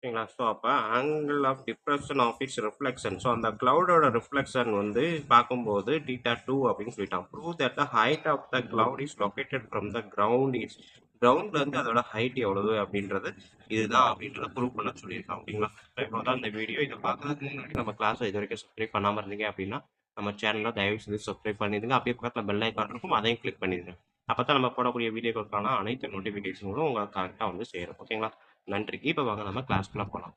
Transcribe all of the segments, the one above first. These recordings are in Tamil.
ஓகேங்களா? ஸோ அப்ப angle of depression of its reflection. So அந்த கிளவுடோட ரிஃப்ளெக்ஷன் வந்து பார்க்கும்போது θ2 அப்படின்னு சொல்லிட்டான். Prove that the height of the cloud is located from the ground is கிரவுண்ட்ல இருந்து அதோட ஹைட் எவ்வளவு அப்படின்றது இதுதான் அப்படின்றத ப்ரூவ் பண்ண சொல்லியிருக்கான். ஓகேங்களா? இப்போ தான் இந்த வீடியோ இதை பார்க்கறதுக்கு முன்னாடி நம்ம கிளாஸ் இது வரைக்கும் சப்ஸ்கிரைப் பண்ணாம இருந்தீங்க அப்படின்னா நம்ம சேனலை தயவு செய்து சப்ஸ்கிரைப் பண்ணிடுங்க. அப்படியே பக்கத்தில் பெல் ஐக்கான் இருக்கும், அதையும் கிளிக் பண்ணிடுங்க. அப்பதான் நம்ம போடக்கூடிய வீடியோக்களுக்கான அனைத்து நோட்டிஃபிகேஷன்களும் உங்களுக்கு கரெக்டாக வந்து சேரும். ஓகேங்களா? நன்றி. இப்போ வாங்க நம்ம கிளாஸ்க்குள்ள போகலாம்.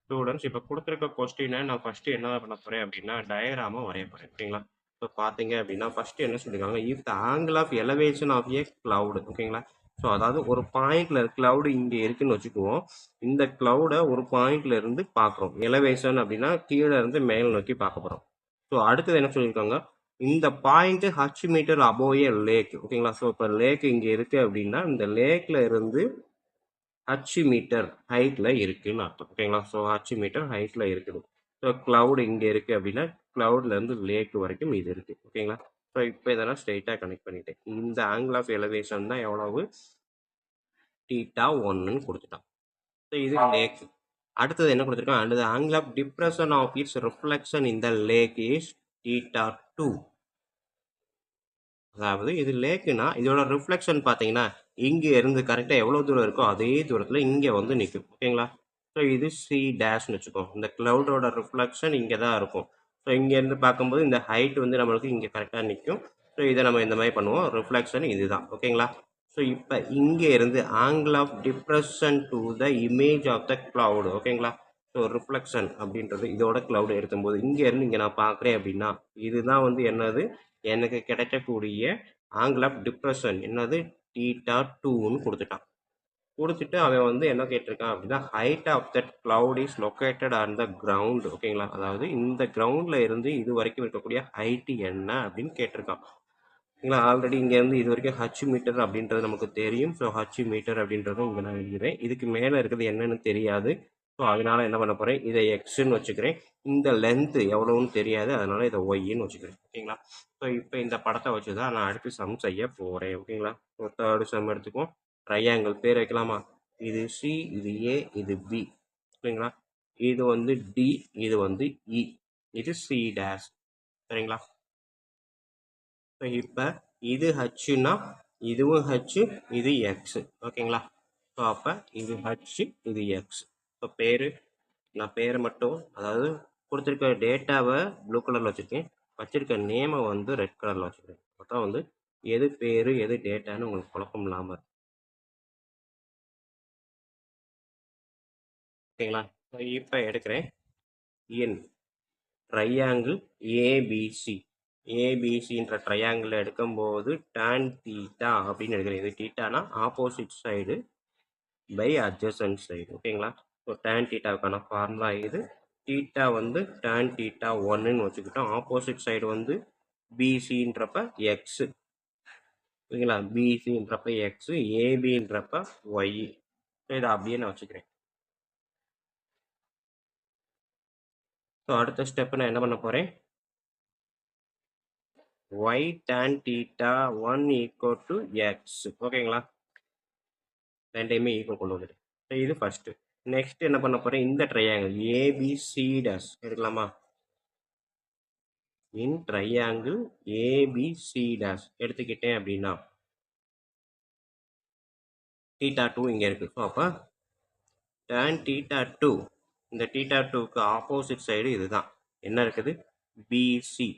ஸ்டூடெண்ட்ஸ் இப்போ கொடுத்துருக்க கொஸ்டினை நான் ஃபர்ஸ்ட் என்ன பண்ண போறேன் அப்படின்னா டயக்ராம வரைய போறேன். ஓகேங்களா? இப்போ பார்த்தீங்க அப்படின்னா ஃபர்ஸ்ட் என்ன சொல்லியிருக்காங்க, if the angle of elevation of a cloud. ஓகேங்களா? ஸோ அதாவது ஒரு பாயிண்ட்ல கிளவுடு இங்கே இருக்குன்னு வச்சுக்குவோம். இந்த கிளவுடை ஒரு பாயிண்ட்ல இருந்து பார்க்குறோம். எலவேஷன் அப்படின்னா கீழே இருந்து மேல் நோக்கி பார்க்க போறோம். ஸோ அடுத்தது என்ன சொல்லியிருக்காங்க, இந்த பாயிண்ட் ஹச் மீட்டர் அபோவ் ஏ லேக். ஓகேங்களா? ஸோ இப்போ லேக் இங்கே இருக்கு அப்படின்னா இந்த லேக்ல இருந்து ஹச் மீட்டர் ஹைட்ல இருக்குன்னு அர்த்தம். ஓகேங்களா? ஸோ ஹச் மீட்டர் ஹைட்ல இருக்குது. ஸோ கிளவுட் இங்கே இருக்கு அப்படின்னா கிளவுட்ல இருந்து லேக் வரைக்கும் இது இருக்கு. ஓகேங்களா? ஸோ இப்போ இதெல்லாம் ஸ்ட்ரெயிட்டாக கனெக்ட் பண்ணிட்டேன். இந்த ஆங்கிள் ஆஃப் எலவேஷன் தான் எவ்வளவு, θ1ன்னு கொடுத்துட்டான். ஸோ இது லேக். அடுத்தது என்ன கொடுத்துருக்கான், அடுத்த angle of depression of its reflection இந்த லேக் இஸ் θ2. அதாவது இது லேக்குன்னா இதோட ரிஃப்ளெக்ஷன் பார்த்தீங்கன்னா இங்கே இருந்து கரெக்டாக எவ்வளோ தூரம் இருக்கோ அதே தூரத்தில் இங்கே வந்து நிற்கும். ஓகேங்களா? ஸோ இது சி டேஷ்னு வச்சுக்கோ. இந்த கிளவுடோட ரிஃப்ளெக்ஷன் இங்கே தான் இருக்கும். ஸோ இங்கேருந்து பார்க்கும்போது இந்த ஹைட் வந்து நம்மளுக்கு இங்கே கரெக்டாக நிற்கும். ஸோ இதை நம்ம இந்த மாதிரி பண்ணுவோம். ரிஃப்ளெக்ஷன் இதுதான். ஓகேங்களா? ஸோ இப்போ இங்கே இருந்து angle of depression to the image of the cloud. ஓகேங்களா? ஸோ ரிஃப்ளெக்ஷன் அப்படின்றது இதோட கிளவுட் எடுக்கும்போது இங்கே இருந்து இங்கே நான் பார்க்குறேன் அப்படின்னா இதுதான் வந்து என்னது, எனக்கு கிடைக்கக்கூடிய ஆங்கிள் ஆஃப் டிப்ரெஷன் என்னது, θ2ன்னு கொடுத்துட்டான். கொடுத்துட்டு அவன் வந்து என்ன கேட்டிருக்கான் அப்படின்னா height of that cloud is located on the ground. ஓகேங்களா? அதாவது இந்த கிரவுண்ட்ல இருந்து இது வரைக்கும் இருக்கக்கூடிய ஹைட் என்ன அப்படின்னு கேட்டிருக்கான். ஓகேங்களா? ஆல்ரெடி இங்கேருந்து இது வரைக்கும் ஹச் மீட்டர் அப்படின்றது நமக்கு தெரியும். ஸோ ஹச் மீட்டர் அப்படின்றதும் இங்கே நான் எழுதுகிறேன். இதுக்கு மேலே இருக்கிறது என்னன்னு தெரியாது. ஸோ அதனால என்ன பண்ண போகிறேன், இதை எக்ஸ்ன்னு வச்சுக்கிறேன். இந்த லென்த்து எவ்வளோன்னு தெரியாது, அதனால இதை ஒய்ன்னு வச்சுக்கிறேன். ஓகேங்களா? ஸோ இப்போ இந்த படத்தை வச்சு தான் நான் அடுத்து சம் செய்ய போகிறேன். ஓகேங்களா? ஸோ தேர்டு சம் எடுத்துக்குவோம். ட்ரையாங்கிள் பேர் வைக்கலாமா, இது சி, இது ஏ, இது பி. ஓகேங்களா? இது வந்து டி, இது வந்து இ, இது சி டேஷ். சரிங்களா? ஸோ இப்போ இது ஹச்சுன்னா இதுவும் ஹச்சு, இது எக்ஸு. ஓகேங்களா? ஸோ அப்போ இது ஹச்சு, இது எக்ஸ். ஸோ பேர் நான் பேரை மட்டும், அதாவது கொடுத்துருக்க டேட்டாவை ப்ளூ கலரில் வச்சுருக்கேன், வச்சுருக்க நேமை வந்து ரெட் கலரில் வச்சுருக்கேன். அப்போ வந்து எது பேர் எது டேட்டான்னு உங்களுக்கு குழப்பம் இல்லாமல் இருக்கும். ஓகேங்களா? ஸோ இப்போ எடுக்கிறேன் என் ட்ரையாங்கிள் ஏபிசி. ஏபிசின்ற ட்ரையாங்கிள் எடுக்கும்போது tan தீட்டா அப்படின்னு எடுக்கிறேன். இது தீட்டானா opposite side by adjacent side. ஓகேங்களா? ஸோ tan தீட்டாவுக்கான ஃபார்முலா இது. தீட்டா வந்து tan தீட்டா 1ன்னு வச்சுக்கிட்டோம். ஆப்போசிட் சைடு வந்து பிசின்றப்ப எக்ஸு. ஓகேங்களா? பிசின்றப்ப எக்ஸு, ஏபின்றப்ப ஒய். இதை அப்படியே நான் வச்சுக்கிறேன். ஸோ அடுத்த ஸ்டெப் நான் என்ன பண்ண போகிறேன், y tan theta 1 equal to x. ஓகேங்களா? ரெண்டையுமே ஈக்குவல் கொண்டு வந்துட்டு இது ஃபர்ஸ்ட். நெக்ஸ்ட் என்ன பண்ண போறேன், இந்த ட்ரையாங்கிள் ஏபிசி டேஷ் எடுக்கலாமா, இன் ட்ரையாங்கிள் ஏபிசி டேஷ் எடுத்துக்கிட்டேன் அப்படின்னா θ2 இங்க இருக்கு. ஸோ அப்போ tan θ2, இந்த θ2க்கு ஆப்போசிட் சைடு இதுதான் என்ன இருக்குது, B C.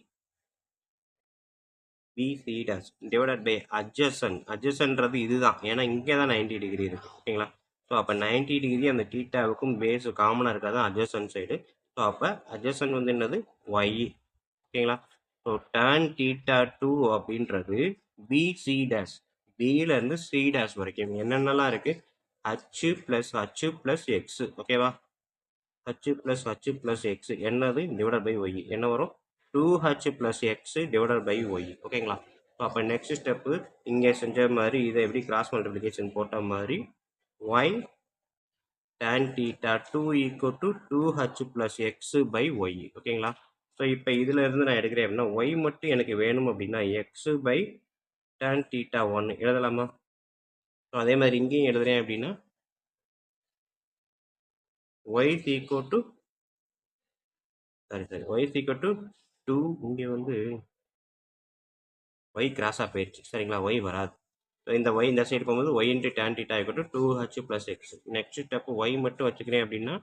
B C dash divided by adjacent. அட்ஜசன்ட்றது இதுதான், ஏன்னா இங்கே தான் 90 டிகிரி இருக்கு. ஓகேங்களா? ஸோ அப்போ 90 டிகிரி அந்த தீட்டாவுக்கும் பேஸு காமனாக இருக்காது அட்ஜசன்ட் சைடு. ஸோ அப்போ அட்ஜசன்ட் வந்து என்னது, ஒய். ஓகேங்களா? ஸோ டேன் θ2 அப்படின்றது பிசி டேஷ், பியிலேருந்து சி டேஷ் வரைக்கும் என்னென்னலாம் இருக்குது, H plus H plus X. ஓகேவா? H plus H plus X என்னது டிவைடட் பை ஒய் என்ன வரும், 2h plus X divided by Y. ஓகேங்களா? ஸோ அப்போ நெக்ஸ்ட் ஸ்டெப்பு இங்கே செஞ்ச மாதிரி இதை எப்படி கிராஸ் மல்டிப்ளிகேஷன் போட்ட மாதிரி y tan θ2 equal to 2h plus X by Y. ஓகேங்களா? ஸோ இப்போ இதில் இருந்து நான் எடுக்கிறேன் அப்படின்னா ஒய் மட்டும் எனக்கு வேணும் அப்படின்னா எக்ஸ் பை tan θ1 எழுதலாமா? ஸோ அதே மாதிரி இங்கேயும் எழுதுறேன் அப்படின்னா y is equal to சரி y is equal to 2. இங்கே வந்து y கிராஸாக போயிடுச்சு சரிங்களா, y வராது. ஸோ இந்த y இந்த சைடு போகும்போது y into tan theta equal to 2h plus x. Next step y மட்டும் வச்சுக்கிறேன் அப்படின்னா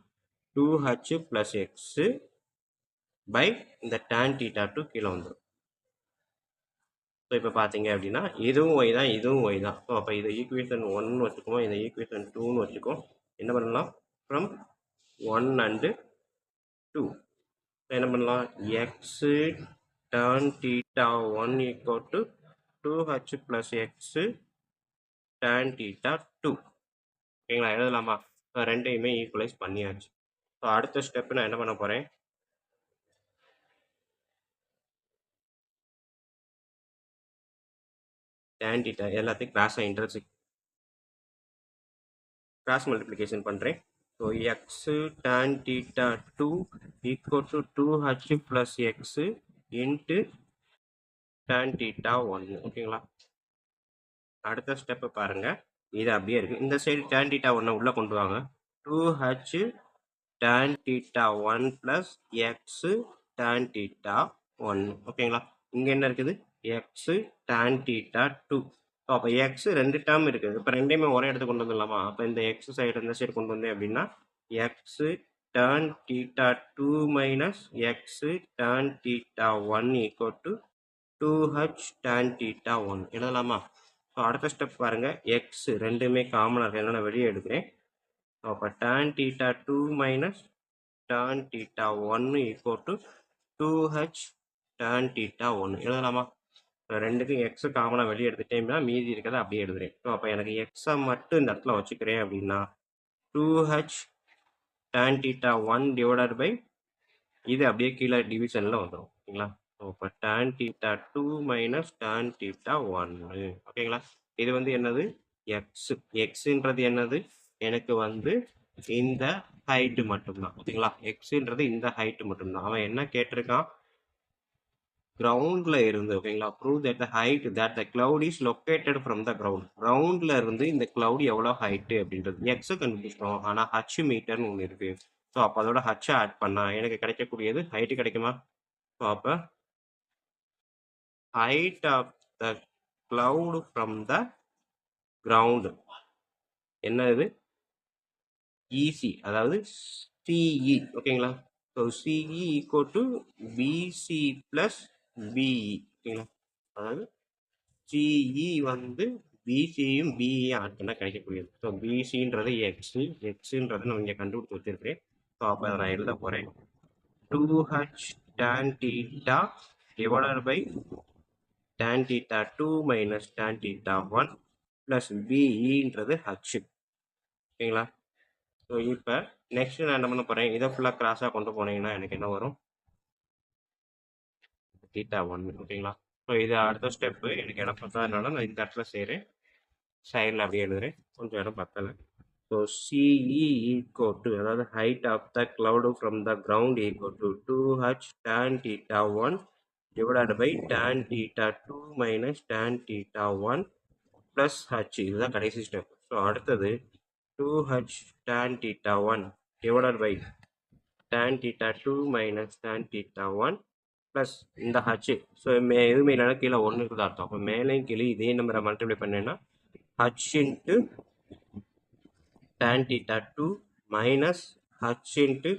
2h ப்ளஸ் எக்ஸு பை இந்த டேன் டீட்டா டூ கீழே வந்துடும். ஸோ இப்போ பார்த்தீங்க அப்படின்னா இதுவும் y தான், இதுவும் y தான். ஸோ அப்போ இதை ஈக்குவேஷன் 1 வச்சுக்குவோம், இதை ஈக்குவேஷன் 2ன்னு வச்சுக்குவோம். என்ன பண்ணலாம், ஃப்ரம் 1 அண்டு 2 என்ன பண்ணலாம், x tan theta 1 equal to 2h plus x tan theta 2. ஓகேங்களா, எழுதலாமா? ரெண்டையுமே ஈக்குவலைஸ் பண்ணியாச்சு. ஸோ அடுத்த ஸ்டெப் நான் என்ன பண்ண போகிறேன், tan theta எல்லாத்தையும் கிராஸ் மல்டிப்ளிகேஷன் பண்ணுறேன். So x tan theta 2 equal to 2h plus x into tan theta 1. ஓகேங்களா, அடுத்த ஸ்டெப்பு பாருங்க, இது அப்படியே இருக்கு. இந்த சைடு tan theta 1 உள்ள கொண்டு வாங்க. 2h tan theta 1 plus x tan theta 1. ஓகேங்களா, இங்க என்ன இருக்குது, x tan theta 2. அப்போ x ரெண்டு டேர்ம் இருக்குது. இப்போ ரெண்டையுமே ஒரே இடத்துக்கு கொண்டு வந்துடலாமா? அப்போ இந்த x சைடு இந்த சைடு கொண்டு வந்தேன் அப்படின்னா x tan theta 2 minus x tan theta 1 equal to 2h tan theta 1 எழுதலாமா? ஸோ அடுத்த ஸ்டெப் பாருங்க, எக்ஸ் ரெண்டுமே காமனாக இருக்கு, நான் வெளியே எடுக்கிறேன். அப்போ tan theta 2 minus tan theta 1 equal to 2h tan theta 1 எழுதலாமா? ரெண்டுக்கும் எக்ஸ் காமனாக வெளியே எடுத்துட்டேன்னா மீதி இருக்கிறத அப்படியே எழுதுறேன். ஸோ அப்போ எனக்கு எக்ஸை மட்டும் இந்த இடத்துல வச்சுக்கிறேன் அப்படின்னா 2h tan theta 1 divided by இது அப்படியே கீழே டிவிஷனில் வந்துடும். ஓகேங்களா, ஸோ இப்போ tan theta 2 minus tan theta 1. ஓகேங்களா, இது வந்து என்னது, எக்ஸ். எக்ஸுன்றது என்னது, எனக்கு வந்து இந்த ஹைட்டு மட்டும்தான். ஓகேங்களா, எக்ஸுன்றது இந்த ஹைட்டு மட்டும்தான். அவன் என்ன கேட்டிருக்கான், கிரவுண்டில் இருந்து. ஓகேங்களா, prove that the height that the cloud is located from the ground. கிரவுண்டில் இருந்து இந்த கிளவுட் எவ்வளோ ஹைட்டு அப்படின்றது எக்ஸை கண்டுபிடிச்சிட்டோம். ஆனால் ஹச் மீட்டர்னு ஒன்று இருக்குது. ஸோ அப்போ அதோட ஹச்சை ஆட் பண்ணால் எனக்கு கிடைக்கக்கூடியது ஹைட்டு கிடைக்குமா? ஸோ அப்போ height of the cloud from the ground என்ன இது, EC, அதாவது CE. ஓகேங்களா, so CE equal to BC plus BE. ஓகேங்களா, அதாவது CE வந்து BCயும் BEயும் ஆட் பண்ணால் கிடைக்கக்கூடியது. ஸோ BCன்றது எக்ஸு, எக்ஸுன்றது நான் இங்கே கண்டுபிடிச்சி வச்சிருக்கிறேன். ஸோ அப்போ அதை நான் எழுத போகிறேன், 2h tan theta divided by tan theta 2 minus tan theta 1 plus BEன்றது h. ஓகேங்களா, ஸோ இப்போ நெக்ஸ்ட் நான் என்ன பண்ண போகிறேன், இதை ஃபுல்லாக கிராஸாக கொண்டு போனீங்கன்னா எனக்கு என்ன வரும், theta 1. ஓகேங்களா, ஸோ இது அடுத்த ஸ்டெப்பு. எனக்கு இடம் பத்தாதனால நான் இந்த இடத்துல செய்கிறேன், சைடில் அப்படியே எழுதுறேன், கொஞ்சம் இடம் பத்தலை. ஸோ CE equal to, அதாவது height of the cloud from the ground equal to 2h tan theta 1 divided by tan theta 2 minus tan theta 1 plus h. இதுதான் கடைசி ஸ்டெப். ஸோ அடுத்தது 2h tan theta 1 divided by tan theta 2 minus tan theta 1 plus இந்த h. ஸோ எதுவுமே இல்லைன்னா கீழே 1 இருக்குதா அர்த்தம். அப்போ மேலேயும் கீழே இதே நம்பரை மல்டிப்ளை பண்ணேன்னா h into tan theta 2 minus h into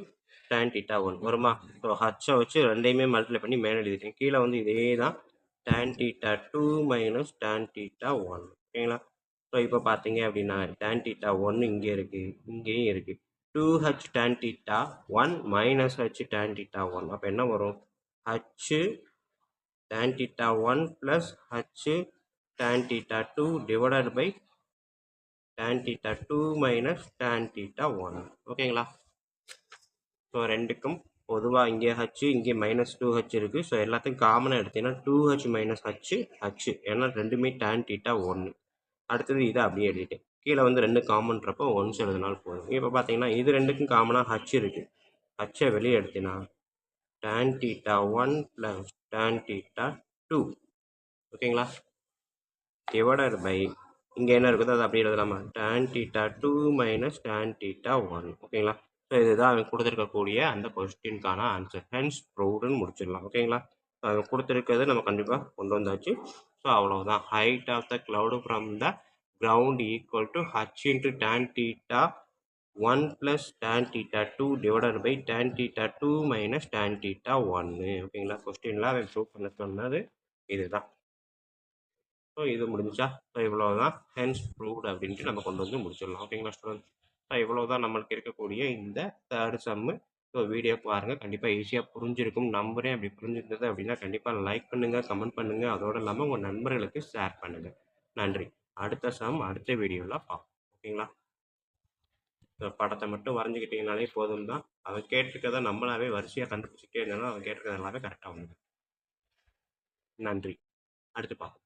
tan theta 1 வருமா? ஸோ ஹச்சை வச்சு ரெண்டையுமே மல்டிப்ளை பண்ணி மேலே எழுதிட்டேன். கீழே வந்து இதே தான் tan theta 2 minus tan theta 1. ஓகேங்களா, ஸோ இப்போ பார்த்தீங்க அப்படின்னா tan theta 1 இங்கே இருக்குது, இங்கேயும் இருக்குது. 2h tan theta 1 minus h tan theta 1. அப்போ என்ன வரும், h tan theta 1 plus h tan theta 2 divided by tan theta 2 minus tan theta 1. ஓகேங்களா, ஸோ ரெண்டுக்கும் பொதுவாக இங்கே ஹச் இங்கே -2h இருக்குது. ஸோ எல்லாத்தையும் காமனாக எடுத்தீங்கன்னா 2h minus h, ஏன்னா ரெண்டுமே tan theta 1. அடுத்தது இதை அப்படியே எழுதிட்டேன், கீழே வந்து ரெண்டு காமன்றப்போ ஒன்ஸ் எழுதினாலும் போதும். இப்போ பார்த்தீங்கன்னா இது ரெண்டுக்கும் காமனாக ஹச் இருக்குது, ஹச்சை வெளியே எடுத்தீங்கன்னா tan theta 1 plus tan theta 2. ஓகேங்களா, டிவைடட் பை இங்கே என்ன இருக்குதோ அதை அப்படியே எழுதலாமா, tan theta 2 minus tan theta 1. ஓகேங்களா, ஸோ ஸோ இதுதான் அவன் கொடுத்துருக்கக்கூடிய அந்த கொஸ்டினுக்கான ஆன்சர். ஹென்ஸ் ப்ரூவ்டுன்னு முடிச்சிடலாம். ஓகேங்களா? அவன் கொடுத்துருக்கிறது நம்ம கண்டிப்பாக கொண்டு வந்தாச்சு. ஸோ அவ்வளோதான். Height of the cloud from the ground equal to h into tan theta 1 plus tan theta 2 divided by tan theta 2 minus tan theta 1. ஓகேங்களா? கொஸ்டினில் அவன் ப்ரூவ் பண்ண சொன்னது இதுதான். ஸோ இது முடிஞ்சா ஸோ இவ்வளோதான் ஹென்ஸ் ப்ரூவ்டு அப்படின்ட்டு நம்ம கொண்டு வந்து முடிச்சிடலாம். ஓகேங்களா ஸ்டூடெண்ட்? ஸோ இவ்வளோதான் நம்மளுக்கு இருக்கக்கூடிய இந்த தேர்ட் சம்மு. ஸோ வீடியோ பாருங்கள், கண்டிப்பாக ஈஸியாக புரிஞ்சிருக்கும் நம்புறேன். அப்படி புரிஞ்சிருந்தது அப்படின்னா கண்டிப்பாக லைக் பண்ணுங்கள், கமெண்ட் பண்ணுங்கள், அதோடு இல்லாமல் உங்கள் நண்பர்களுக்கு ஷேர் பண்ணுங்கள். நன்றி. அடுத்த சம் அடுத்த வீடியோவில் பார்ப்போம். ஓகேங்களா? ஸோ படத்தை மட்டும் வரைஞ்சிக்கிட்டீங்கனாலே போதும் தான். அவன் கேட்டிருக்கதை நம்மளாவே வரிசையாக கண்டுபிடிச்சிட்டே இருந்தாலும் அவன் கேட்டிருக்கிறது எல்லாமே கரெக்டாக வந்துடும். நன்றி. அடுத்து பார்ப்போம்.